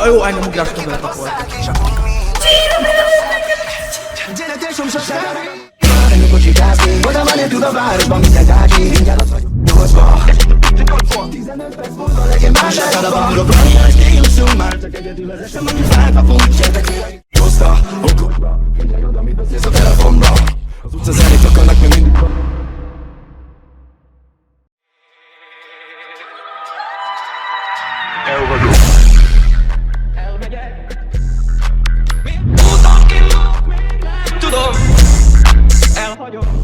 Jó, engem ugrásra belepakolt. Tengo kocsikázni, oda menni tud a városban, minden gágyi. Ingyen az vagyok nyolcba 15 perc múlva legyen más áll a barokba. Kiúszunk már, csak egyedül az esem, ami fájtapunk. Sértek hozta, okokba. Figyelj oda, mit beszélsz a telefonba. Az utca zenét akarnak még mindig. El vagyok. Elmegyek. Tudom, elhagyom.